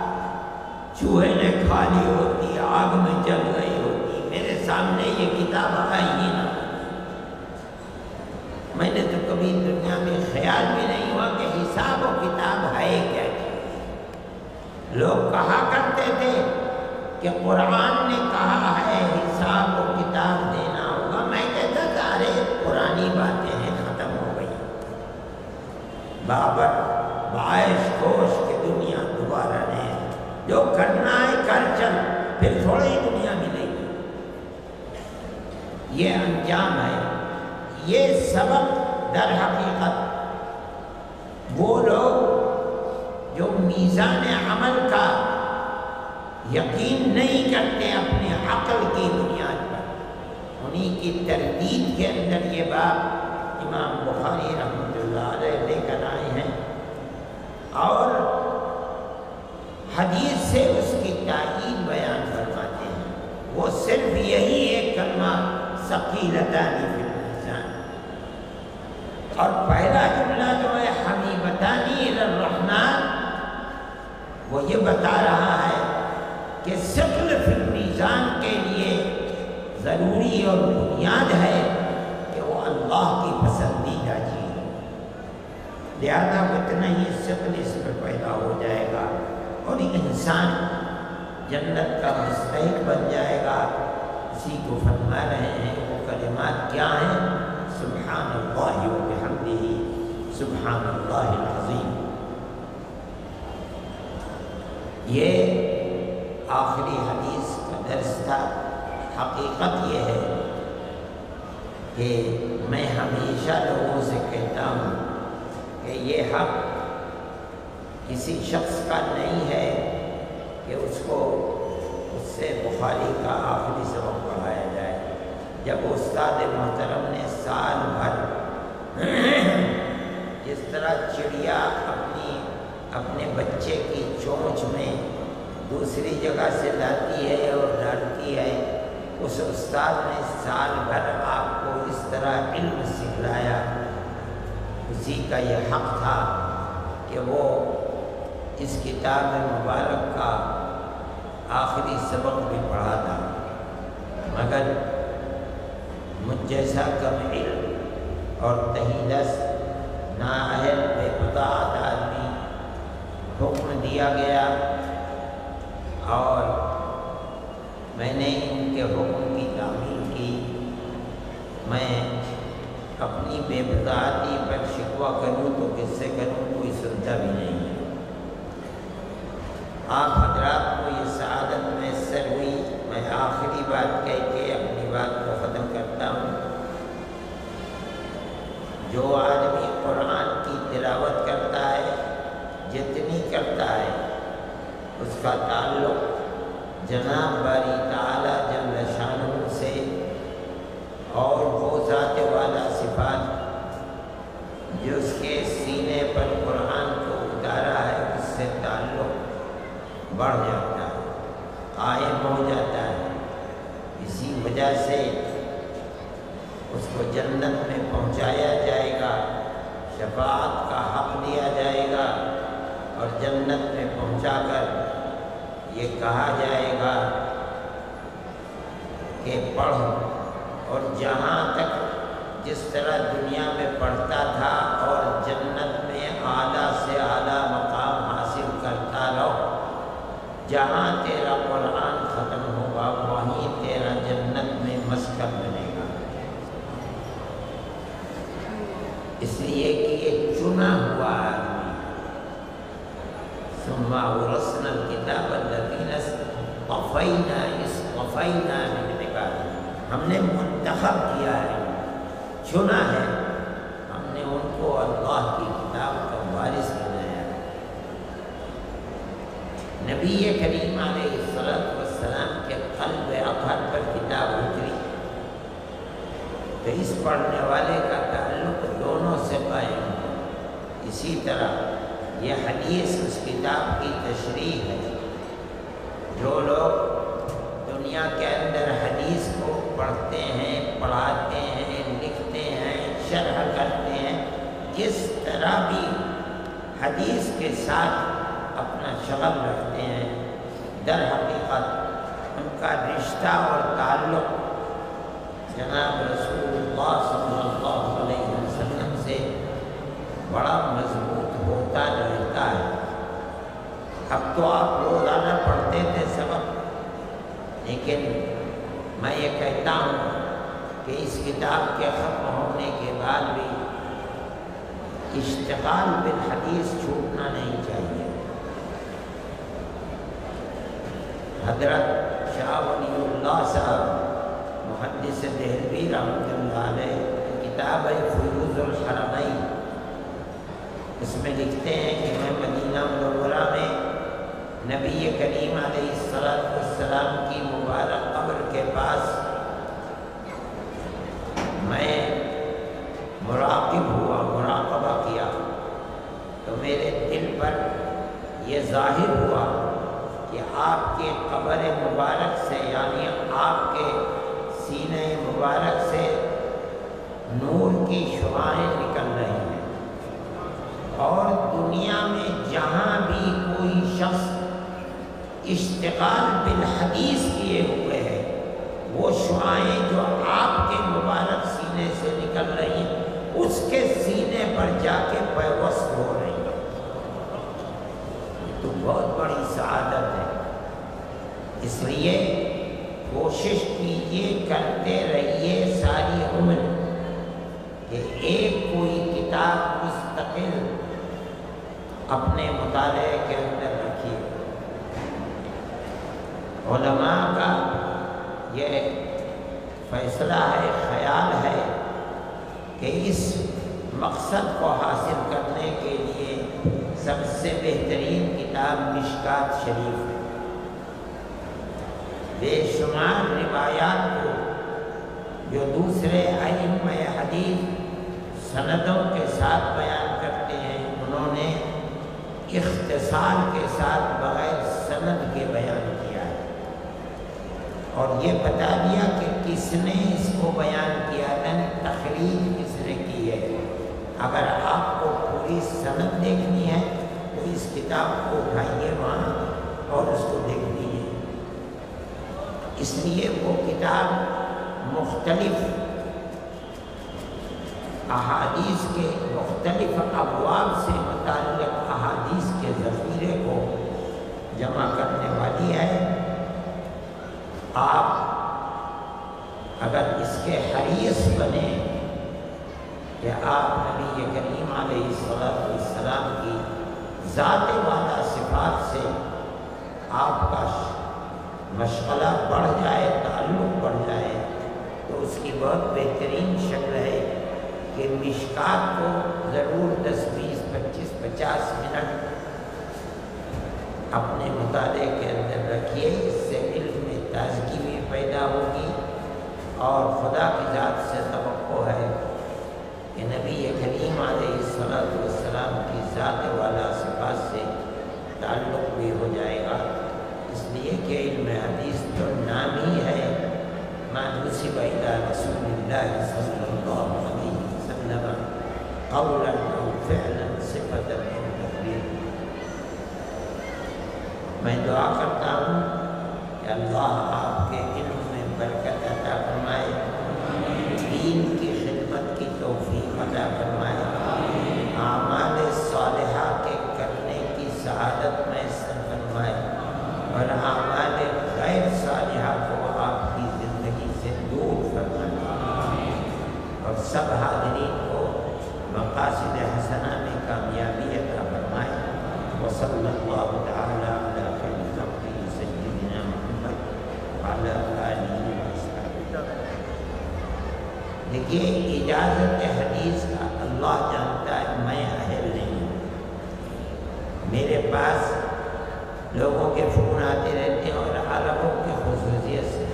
چوہے نے کھا لی ہوتی، آگ میں جل گئی ہوتی، میرے سامنے یہ کتاب آئی ہی نہ. میں نے تو کبھی دنیا میں خیال بھی نہیں ہوا کہ حساب و کتاب ہے کیا چیز. لوگ کہا کرتے تھے کہ قرآن نے کہا ہے حساب و کتاب دینا ہوگا. میں کہتا تھا ارے پرانی باتیں ہیں، ختم ہو گئی. بابر بعائش کوش کی دنیا دوبارہ نہیں، جو کرنا ہے کر چل، پھر تھوڑی ہی دنیا ملے گی. یہ انجام ہے. یہ سبق در حقیقت وہ لوگ جو میزان عمل کا یقین نہیں کرتے اپنے عقل کی بنیاد پر، انہی کی تردید کے اندر یہ بات امام بخاری رحمۃ اللہ علیہ لے کر آئے ہیں اور حدیث سے اس کی تائید بیان فرماتے ہیں. وہ صرف یہی ایک کلمہ ثقیلتان فی المیزان، اور پہلا جملہ جو ہے حبیبتان الی الرحمن، وہ یہ بتا رہا ہے کہ ثقل فی المیزان کے لیے ضروری اور بنیاد ہے کہ وہ اللہ کی پسندیدہ چیز ہے. لہذا اتنا ہی ثقل اس میں پیدا ہو جائے گا اور انسان جنت کا مستحق بن جائے گا. اسی کو فرما رہے ہیں. وہ کلمات کیا ہیں؟ سبحان اللہ و بحمدہ سبحان اللہ العظیم. یہ آخری حدیث کا درس تھا. حقیقت یہ ہے کہ میں ہمیشہ لوگوں سے کہتا ہوں کہ یہ حق کسی شخص کا نہیں ہے کہ اس کو اس سے بخاری کا آخری سبق پڑھایا جائے. جب استاد محترم نے سال بھر جس طرح چڑیا اپنے بچے کی چونچ میں دوسری جگہ سے لاتی ہے اور ڈالتی ہے، اس استاد نے سال بھر آپ کو اس طرح علم سکھلایا. اسی کا یہ حق تھا کہ وہ اس کتاب مبارک کا آخری سبق بھی پڑھا تھا. مگر مجھ جیسا کم علم اور تہیدس نااہل بے بضاعت آدمی حکم دیا گیا اور میں نے ان کے حکم کی تعمیل کی. میں اپنی بے بضاعتی پر شکوہ کروں تو کس سے کروں؟ کوئی سنتا بھی نہیں ہے. آپ حضرات کو یہ سعادت میسر ہوئی. میں آخری بات کہہ کے اپنی بات کو ختم کرتا ہوں. جو آدمی قرآن کی تلاوت کرتا ہے، جتنی کرتا ہے، اس کا تعلق جناب باری تعالیٰ جل شانہ سے اور وہ ذات والا صفات جو اس کے سینے پر قرآن کو اتارا ہے اس سے تعلق بڑھ جاتا ہے، قائم ہو جاتا ہے۔ اسی وجہ سے اس کو جنت میں پہنچایا جائے گا، شفاعت کا حق دیا جائے گا، اور جنت میں پہنچا کر یہ کہا جائے گا کہ پڑھ، اور جہاں تک جس طرح دنیا میں پڑھتا تھا اور جنت میں اعلیٰ سے اعلیٰ مقام حاصل کرتا رہو، جہاں تیرا قرآن ختم ہوگا وہیں تیرا جنت میں مسکن بنے گا۔ اس لیے کہ یہ چنا ہوا آدمی، ثم اورثنا الکتاب الذین اصطفینا من عبادنا، ہم نے منتخب کیا ہے، چنا ہے، ہم نے ان کو اللہ کی کتاب کا وارث بنایا ہے۔ نبی کریم علیہ السلام کے قلب اطہر پر کتاب اتری تو اس پڑھنے والے کا تعلق دونوں سے قائم ہے۔ اسی طرح یہ حدیث اس کتاب کی تشریح ہے۔ جو لوگ دنیا کے اندر حدیث کو پڑھتے ہیں، پڑھاتے ہیں، لکھتے ہیں، شرح کرتے ہیں، جس طرح بھی حدیث کے ساتھ اپنا شغل رکھتے ہیں، در حقیقت ان کا رشتہ اور تعلق جناب رسول اللہ صلی اللہ علیہ وسلم سے بڑا مضبوط ہوتا رہتا ہے۔ اب تو آپ روزانہ پڑھتے تھے سبق، لیکن میں یہ کہتا ہوں کہ اس کتاب کے ختم ہونے کے بعد بھی اشتغال بالحدیث چھوٹنا نہیں چاہیے۔ حضرت شاہ ولی اللہ صاحب محدث دہلوی رحمۃ اللہ علیہ کتاب ہے فیوض الحرمین، اس میں لکھتے ہیں کہ میں مدینہ منورہ میں نبی کریم علیہ السلام کی مبارک قبر کے پاس میں مراقب ہوا، مراقبہ کیا، تو میرے دل پر یہ ظاہر ہوا کہ آپ کے قبر مبارک سے، یعنی آپ کے سینہ مبارک سے نور کی شعاعیں نکل رہی ہیں، اور دنیا میں جہاں بھی کوئی شخص اشتغال بالحدیث کیے ہوئے ہے، وہ شعاعیں جو آپ کے مبارک سینے سے نکل رہی ہیں اس کے سینے پر جا کے پیوست ہو رہی ہیں۔ یہ تو بہت بڑی سعادت ہے۔ اس لیے کوشش کیجیے، کرتے رہیے ساری عمر کہ ایک کوئی کتاب مستقل اپنے مطالعے کے اندر رکھیے۔ علماء کا یہ فیصلہ ہے، خیال ہے کہ اس مقصد کو حاصل کرنے کے لیے سب سے بہترین کتاب مشکات شریف ہے۔ بے شمار روایات کو جو دوسرے ائمہ حدیث سندوں کے ساتھ بیان کرتے ہیں، انہوں نے اختصار کے ساتھ بغیر سند کے بیان کیا ہے، اور یہ بتا دیا کہ کس نے اس کو بیان کیا ہے، تخریج کس نے کی ہے۔ اگر آپ کو پوری سند دیکھنی ہے تو اس کتاب کو اٹھائیے وہاں اور اس کو دیکھ لیجیے۔ اس لیے وہ کتاب مختلف احادیث کے مختلف ابواب سے متعلق احادیث کے ذخیرے کو جمع کرنے والی ہے۔ آپ اگر اس کے حریص بنے کہ آپ نبی کریم علیہ السلام کی ذات والا صفات سے آپ کا مشغلہ بڑھ جائے، تعلق بڑھ جائے، تو اس کی بہت بہترین شکل ہے کہ مشکات کو ضرور 10، 20، 25، 50 منٹ اپنے مطالعے کے اندر رکھیے۔ اس سے علم تازگی بھی پیدا ہوگی، اور خدا کی ذات سے توقع ہے کہ نبی کریم علیہ السلام کی ذات والا صفات سے تعلق بھی ہو جائے گا، اس لیے کہ علم حدیث تو نام ہی ہے ما نسب الی رسول اللہ صلی اللہ علیہ وسلم قولا او فعلا صفتا او تقریرا۔ میں دعا کرتا ہوں کہ اللہ آپ کے علم میں برکت عطا فرمائے، دین کی خدمت کی توفیق عطا فرمائے، اعمال صالحہ کے کرنے کی سعادت میسر فرمائے، اور اعمال غیر صالحہ کو آپ کی زندگی سے دور فرمائے، اور سب حاضرین کو مقاصد حسنہ میں کامیابی عطا فرمائے۔ وصلی اللہ تعالی علی خیر خلقہ سیدنا محمد وعلی آلہ وصحبہ۔ دیکھیے، اجازت حدیث کا اللہ جانتا ہے، میں اہل نہیں ہوں۔ میرے پاس لوگوں کے فون آتے رہتے ہیں اور عربوں کی خصوصیت سے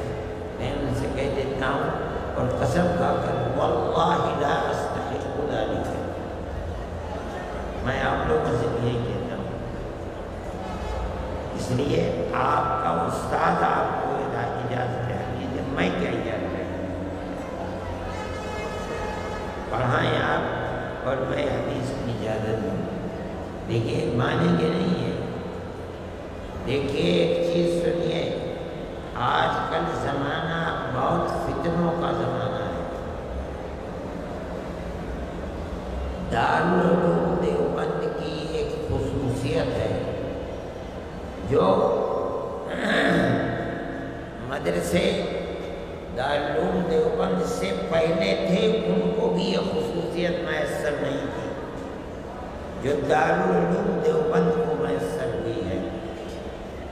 میں ان سے کہہ دیتا ہوں اور قسم کھا کر واللہ لا استحق ذلک، میں آپ لوگوں سے بھی یہی کہتا ہوں۔ اس لیے آپ کا استاد آپ کو اجازت ہے، میں کیا اجازت ہے؟ پڑھائیں آپ اور میں حدیث کی اجازت دوں۔ دیکھیے، مانیں گے نہیں ہے۔ دیکھیے ایک چیز سنیے، آج کل زمانہ بہت فتنوں کا زمانہ ہے۔ دارالعلوم دیوبند کی ایک خصوصیت ہے، جو مدرسے دارالعلوم دیوبند سے پہلے تھے ان کو بھی یہ خصوصیت میسر نہیں تھی جو دارالعلوم دیوبند کو میسر ہوئی ہے۔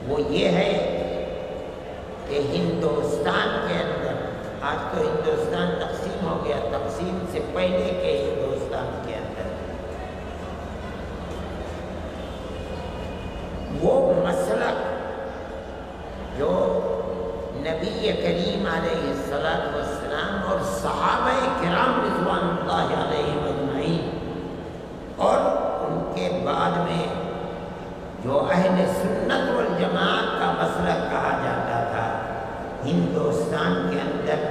وہ یہ ہے کہ ہندوستان کے اندر، آج تو ہندوستان تقسیم ہو گیا، تقسیم سے پہلے کے ہندوستان کے اندر وہ مسلک جو نبی کریم علیہ السلام اور صحابہ کرام رضوان اللہ علیہم اجمعین اور ان کے بعد میں جو اہل سنت والجماعت کا مسلک کہا جاتا تھا، ہندوستان کے اندر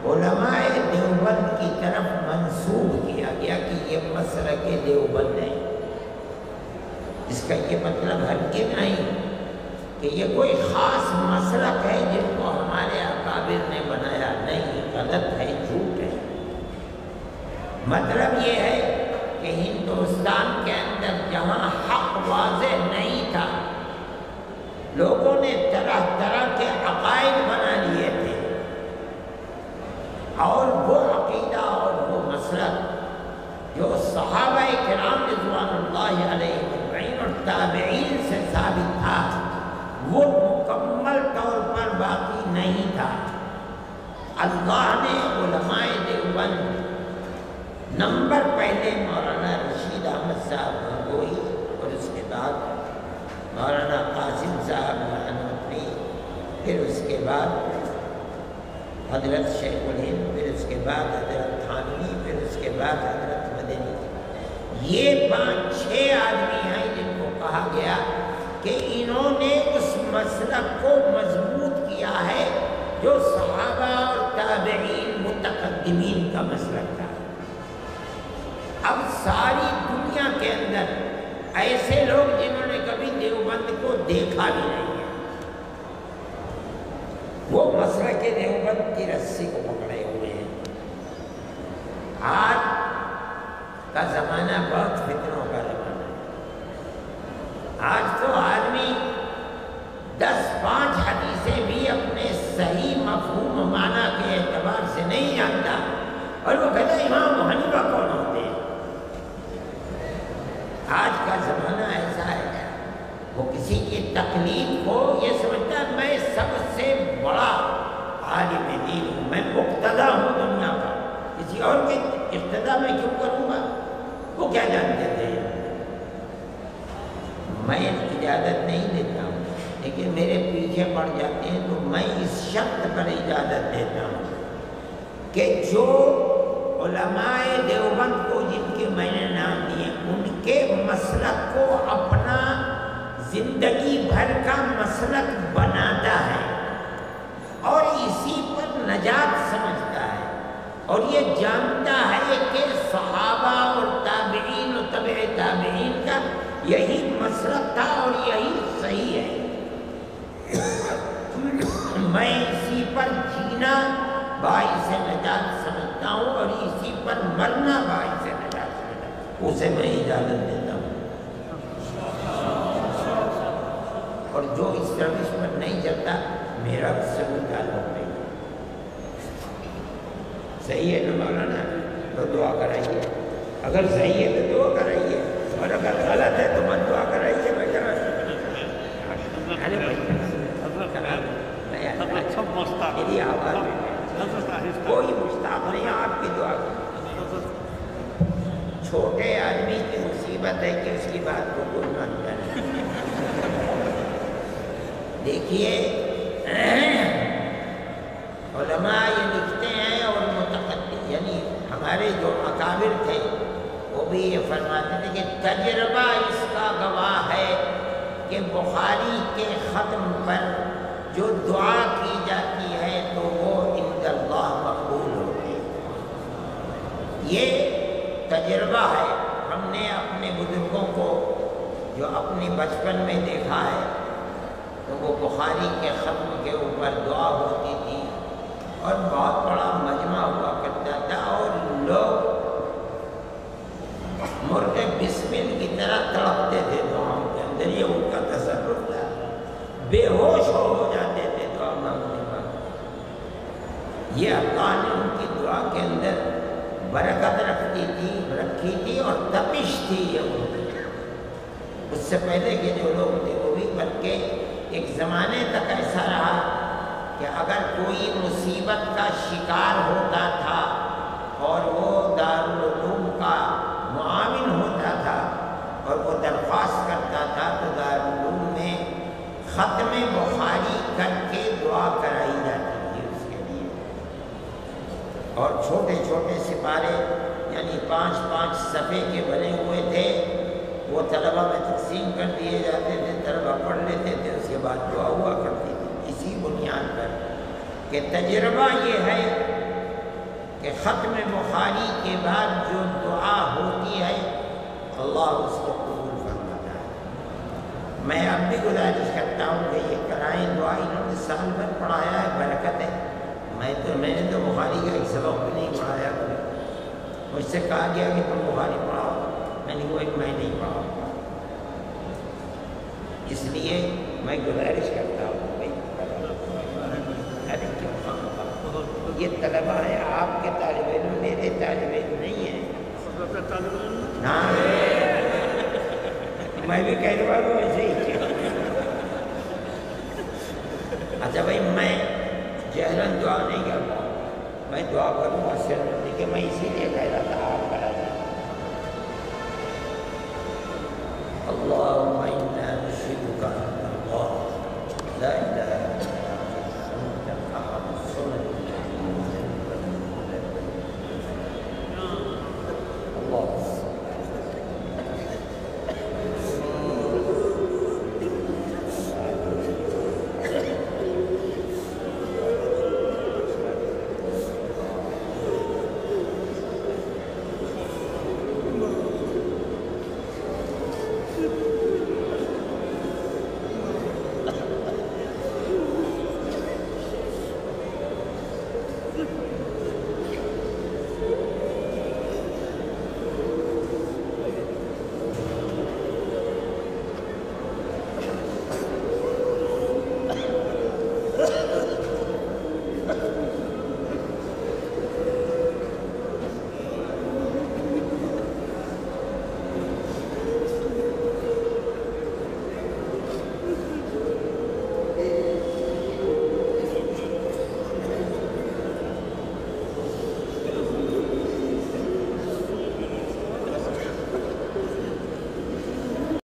علماء دیوبند کی طرف منسوب کیا گیا کہ یہ مسلک دیوبند ہے۔ اس کا یہ مطلب ہرگز نہیں کہ یہ کوئی خاص مسلک ہے جن کو ہمارے اکابر نے بنایا، نہیں، غلط ہے، جھوٹ ہے۔ مطلب یہ ہے کہ ہندوستان کے اندر جہاں حق واضح نہیں تھا، لوگوں نے طرح طرح کے عقائد بنا لیے تھے، اور وہ عقیدہ اور وہ مسلک جو صحابہ کرام رضوان اللہ علیہ اجمعین اور تابعین سے ثابت تھا، وہ مکمل طور پر باقی نہیں تھا۔ اللہ نے علماء دیوبند نمبر پہلے مولانا رشید احمد صاحب گنگوئی، اور اس کے بعد مولانا قاسم صاحب نانوتوی، پھر اس کے بعد حضرت شیخ الہند، پھر اس کے بعد حضرت تھانوی، پھر اس کے بعد حضرت مدنی۔ یہ 5-6 آدمی ہیں جن کو کہا گیا کہ انہوں نے اس مسلک کو مضبوط کیا ہے جو صحابہ اور تابعین متقدمین کا مسلک تھا۔ اب ساری دنیا کے اندر ایسے لوگ جنہوں نے کبھی دیوبند کو دیکھا بھی نہیں ہے، وہ مسلک دیوبند کی رسی کو پکڑے ہوئے ہیں۔ آج کا زمانہ بہت فتنوں کا زمانہ ہے۔ آج تو آدمی 10-5 حدیثیں بھی اپنے صحیح مفہوم و معنی کے اعتبار سے نہیں جانتا، اور وہ کہتا ہے امام حنیفہ کون ہوتے ہیں۔ آج کا زمانہ ایسا ہے، وہ کسی کی تقلید کو یہ سمجھتا ہے میں سب سے بڑا عالم دین ہوں، میں مقتدی ہوں دنیا کا، کسی اور کے اقتدا میں کیوں کروں گا؟ وہ کیا جانتے تھے؟ میں اجازت نہیں دیتا ہوں، لیکن میرے پیچھے پڑ جاتے ہیں تو میں اس شرط پر اجازت دیتا ہوں کہ جو علماء دیوبند کو جن کے میں نے نام دیے ان کے مسلک کو اپنا زندگی بھر کا مسلک بناتا ہے اور اسی پر نجات سمجھتا ہے اور یہ جانتا ہے کہ صحابہ اور تابعین و تبع تابعین کا یہی مسلک تھا اور یہی صحیح ہے، میں اسی پر جینا باعث نجات سمجھتا ہوں اور اسی پر مرنا باعث نجات سمجھتا ہوں، اسے میں اجازت دیتا ہوں۔ اور جو اس روش پر نہیں چلتا میرا اس سے کوئی تعلق نہیں۔ صحیح ہے نا مولانا؟ تو دعا کرائیے، اگر صحیح ہے تو دعا کرائیے اور اگر غلط ہے تو مت دعا کرائیے۔ میں کرا میری آواز کوئی مشتاق نہیں، آپ کی دعا چھوٹے آدمی کی مصیبت ہے کہ اس کی بات کو کوئی مانتا نہیں۔ دیکھیے علماء یہ لکھتے ہیں اور متقدم یعنی ہمارے جو اکابر تھے وہ بھی یہ فرماتے تھے کہ تجربہ اس کا گواہ ہے کہ بخاری کے ختم پر جو دعا کی جاتی ہے تو وہ عند اللہ مقبول ہوتی ہے۔ یہ تجربہ ہے، ہم نے اپنے بزرگوں کو جو اپنی بچپن میں دیکھا ہے تو وہ بخاری کے ختم کے اوپر دعا ہوتی تھی اور بہت بڑا مجمع ہوا کرتا تھا اور لوگ مرغ بسمل کی طرح تڑپتے تھے دعاؤں کے اندر، یہ ان کا تصرف تھا، بے ہوش ہو جاتے تھے دعا مانگنے پر۔ یہ اللہ نے ان کی دعا کے اندر برکت رکھی تھی اور تپش تھی یہ ان کی۔ اس سے پہلے کے جو لوگ تھے وہ بھی، بلکہ ایک زمانے تک ایسا رہا کہ اگر کوئی مصیبت کا شکار ہوتا تھا اور وہ دارالعلوم کا معاون ہوتا تھا اور وہ درخواست کرتا تھا تو دارالعلوم میں ختم بخاری کر کے دعا کرائی جاتی تھی اس کے لیے، اور چھوٹے چھوٹے سپارے یعنی 5-5 صفحے کے بنے ہوئے تھے، وہ طلبہ میں تقسیم کر دیے جاتے تھے، طلبہ پڑھ لیتے تھے، اس کے بعد دعا ہوا کرتی تھی۔ اسی بنیاد پر کہ تجربہ یہ ہے کہ ختم بخاری کے بعد جو دعا ہوتی ہے اللہ اس کو قبول فرماتا ہے۔ میں اب بھی گزارش کرتا ہوں کہ یہ کرائیں دعا، انہوں نے سال بھر پڑھایا ہے، برکت ہے۔ میں نے تو بخاری کا ایک سبق بھی نہیں پڑھایا کبھی، مجھ سے کہا گیا کہ تم بخاری پڑھاؤ، میں نے وہ ایک میں نہیں پڑھا۔ اس لیے میں گزارش کرتا ہوں بھائی یہ طلبہ ہے، آپ کے طالب علم میرے طالب علم نہیں ہیں۔ ہاں میں بھی کہہ رہا ہوں ایسے ہی۔ اچھا بھائی میں جہرن دعا نہیں کرتا، میں دعا کروں گا سرن، کہ میں اسی لیے کہہ رہا تھا آپ کرا دیں۔ اللهم إنا نشهدك